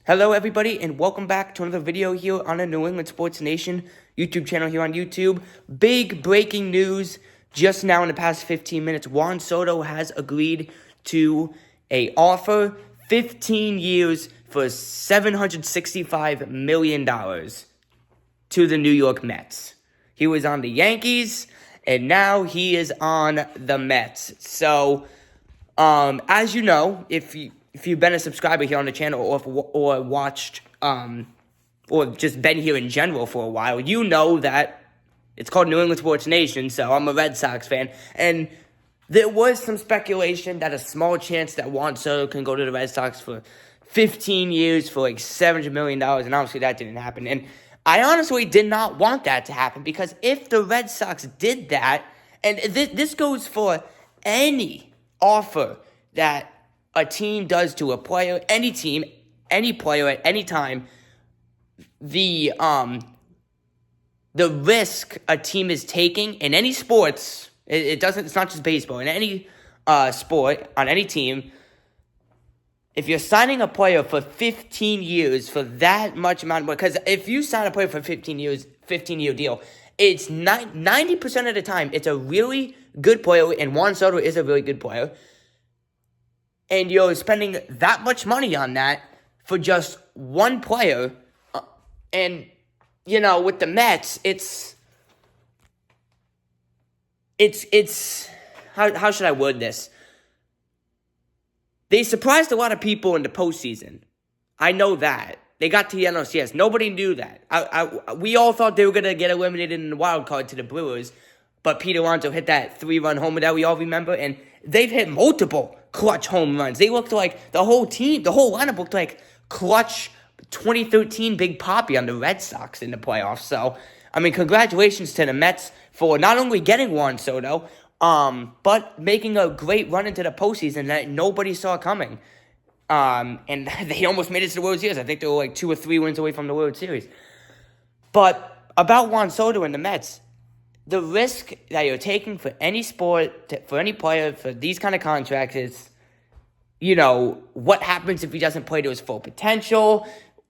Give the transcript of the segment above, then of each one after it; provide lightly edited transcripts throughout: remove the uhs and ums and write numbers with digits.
Hello everybody and welcome back to another video here on the New England Sports Nation YouTube channel here on YouTube. Big breaking news just now in the past 15 minutes. Juan Soto has agreed to a offer, 15 years for $765 million to the New York Mets. He was on the Yankees and now he is on the Mets. So, as you know, if you've been a subscriber here on the channel or watched or just been here in general for a while, you know that it's called New England Sports Nation, so I'm a Red Sox fan. And there was some speculation that a small chance that Juan Soto can go to the Red Sox for 15 years for like $700 million, and obviously that didn't happen. And I honestly did not want that to happen because if the Red Sox did that, and this goes for any offer that a team does to a player, any team, any player at any time, the risk a team is taking in any sports, it's not just baseball, in any sport, on any team, if you're signing a player for 15 years for that much amount of money, because if you sign a player for 15 years, 15-year deal, it's 90% of the time, it's a really good player, and Juan Soto is a really good player, and you're spending that much money on that for just one player, and, you know, with the Mets, it's how should I word this? They surprised a lot of people in the postseason. I know that. They got to the NLCS. Nobody knew that. We all thought they were going to get eliminated in the wild card to the Brewers, but Pete Alonso hit that 3-run homer that we all remember, and they've hit multiple clutch home runs. They looked like the whole team, the whole lineup looked like clutch 2013 Big Papi on the Red Sox in the playoffs. So, I mean, congratulations to the Mets for not only getting Juan Soto, but making a great run into the postseason that nobody saw coming. And they almost made it to the World Series. I think they were like 2 or 3 wins away from the World Series. But about Juan Soto and the Mets, the risk that you're taking for any sport, for any player, for these kind of contracts is, you know, what happens if he doesn't play to his full potential?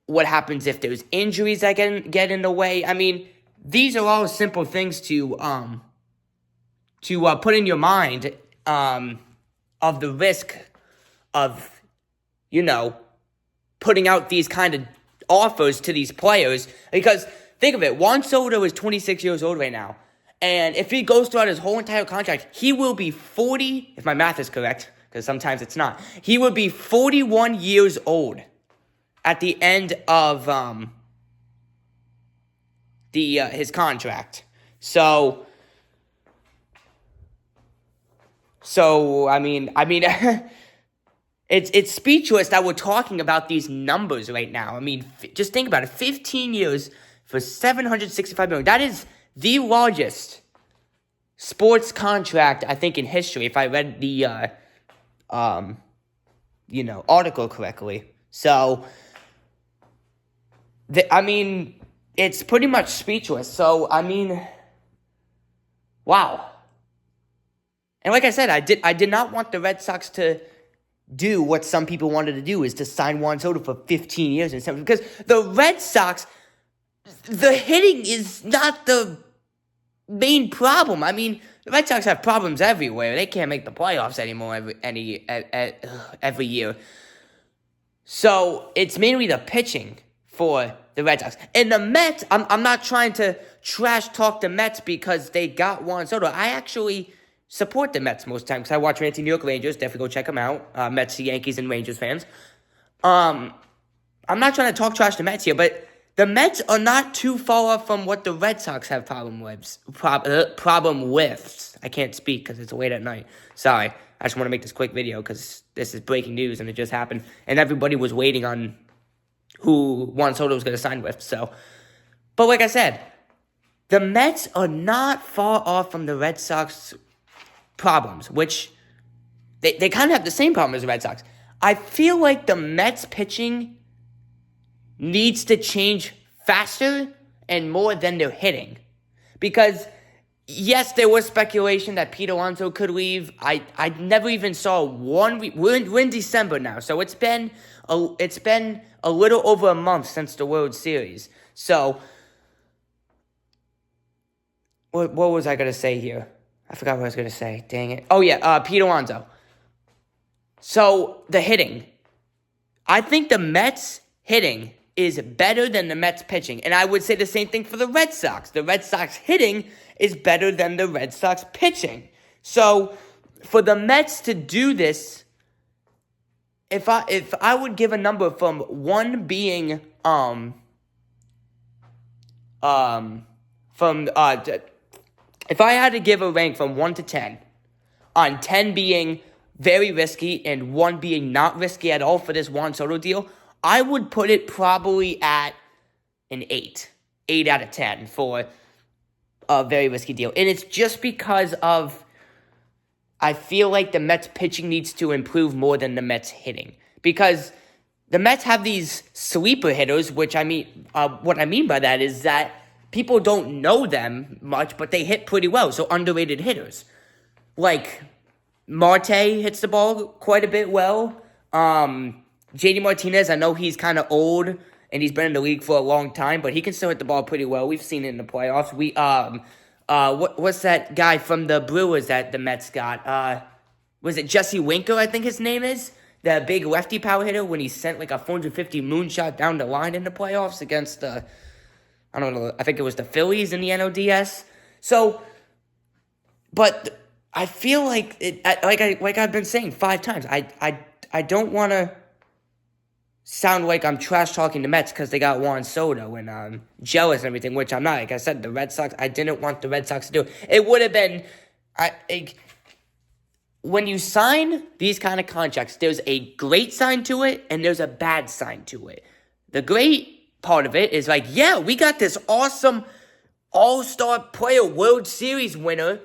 What happens if there's injuries that get in the way? I mean, these are all simple things to put in your mind of the risk of, you know, putting out these kind of offers to these players. Because think of it, Juan Soto is 26 years old right now. And if he goes throughout his whole entire contract, he will be 40, if my math is correct, because sometimes it's not. He will be 41 years old at the end of his contract. So I mean, it's speechless that we're talking about these numbers right now. I mean, just think about it: 15 years for $765 million. That is the largest sports contract, I think, in history, if I read the, article correctly. So, I mean, it's pretty much speechless. So, I mean, wow. And like I said, I did not want the Red Sox to do what some people wanted to do, is to sign Juan Soto for 15 years and stuff. Because the Red Sox, the hitting is not the main problem. I mean, the Red Sox have problems everywhere. They can't make the playoffs anymore every year. So it's mainly the pitching for the Red Sox. And the Mets, I'm not trying to trash talk the Mets because they got Juan Soto. I actually support the Mets most of the time because I watch New York Rangers. Definitely go check them out. Mets, Yankees, and Rangers fans. I'm not trying to talk trash to the Mets here, but the Mets are not too far off from what the Red Sox have problem with. I can't speak because it's late at night. Sorry. I just want to make this quick video because this is breaking news and it just happened. And everybody was waiting on who Juan Soto was going to sign with. So, but like I said, the Mets are not far off from the Red Sox problems, which they kind of have the same problem as the Red Sox. I feel like the Mets pitching needs to change faster and more than they're hitting. Because yes, there was speculation that Pete Alonso could leave. I never even saw one. We're in December now, so it's been a little over a month since the World Series. So, what was I gonna say here? I forgot what I was gonna say. Dang it! Oh yeah, Pete Alonso. So the hitting, I think the Mets hitting is better than the Mets pitching, and I would say the same thing for the Red Sox. The Red Sox hitting is better than the Red Sox pitching. So for the Mets to do this, if I would give a number from one being if I had to give a rank from 1 to 10, on 10 being very risky and 1 being not risky at all for this Juan Soto deal, I would put it probably at an 8. 8 out of 10 for a very risky deal. And it's just because of, I feel like the Mets pitching needs to improve more than the Mets hitting. Because the Mets have these sleeper hitters, which I mean, what I mean by that is that people don't know them much, but they hit pretty well. So underrated hitters. Like, Marte hits the ball quite a bit well. JD Martinez, I know he's kind of old and he's been in the league for a long time, but he can still hit the ball pretty well. We've seen it in the playoffs. What's that guy from the Brewers that the Mets got? Was it Jesse Winker, I think his name is? The big lefty power hitter when he sent like a 450 moonshot down the line in the playoffs against the, I don't know, I think it was the Phillies in the NLDS. So, but I feel like like I've been saying 5 times, I don't want to sound like I'm trash talking the Mets because they got Juan Soto and I'm jealous and everything, which I'm not. Like I said, the Red Sox, I didn't want the Red Sox to do it. It would have been, when you sign these kind of contracts, there's a great sign to it and there's a bad sign to it. The great part of it is like, yeah, we got this awesome all-star player, World Series winner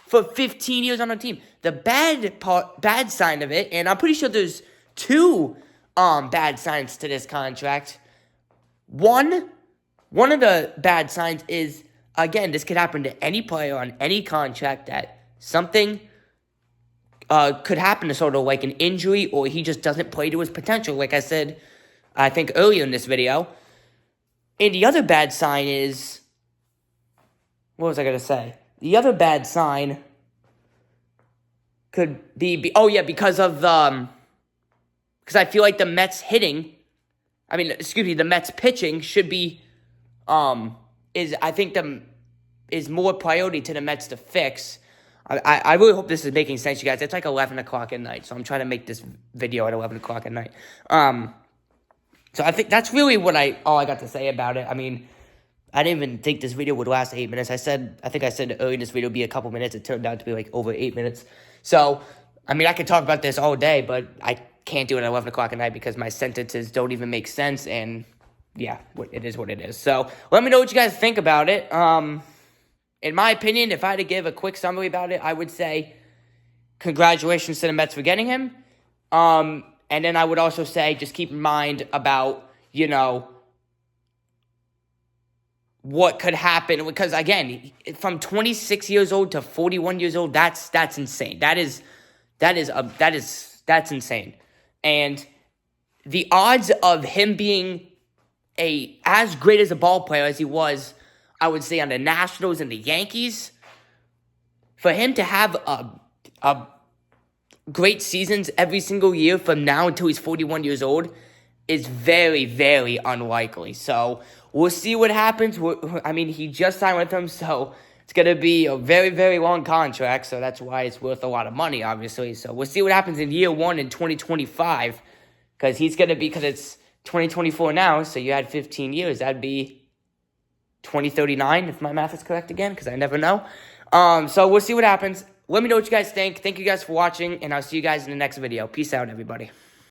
for 15 years on our team. The bad sign of it, and I'm pretty sure there's 2 bad signs to this contract. One of the bad signs is, again, this could happen to any player on any contract, that something could happen to Soto, like an injury, or he just doesn't play to his potential, like I said, I think earlier in this video. And the other bad sign is, what was I going to say? The other bad sign could be because of because I feel like the Mets hitting, the Mets pitching should be, is more priority to the Mets to fix. I really hope this is making sense, you guys. It's like 11 o'clock at night, so I'm trying to make this video at 11 o'clock at night. So I think that's really all I got to say about it. I mean, I didn't even think this video would last 8 minutes. I think I said earlier in this video would be a couple minutes. It turned out to be like over 8 minutes. So, I mean, I could talk about this all day, but I can't do it at 11 o'clock at night because my sentences don't even make sense. And yeah, it is what it is. So let me know what you guys think about it. In my opinion, if I had to give a quick summary about it, I would say congratulations to the Mets for getting him. And then I would also say, just keep in mind about, what could happen. Because, again, from 26 years old to 41 years old, that's insane. That's insane. And the odds of him being as great as a ball player as he was, I would say, on the Nationals and the Yankees, for him to have a great seasons every single year from now until he's 41 years old is very, very unlikely. So we'll see what happens. He just signed with them, so it's going to be a very, very long contract. So that's why it's worth a lot of money, obviously. So we'll see what happens in year 1 in 2025, because it's 2024 now, so you had 15 years. That'd be 2039, if my math is correct again, because I never know. So we'll see what happens. Let me know what you guys think. Thank you guys for watching, and I'll see you guys in the next video. Peace out, everybody.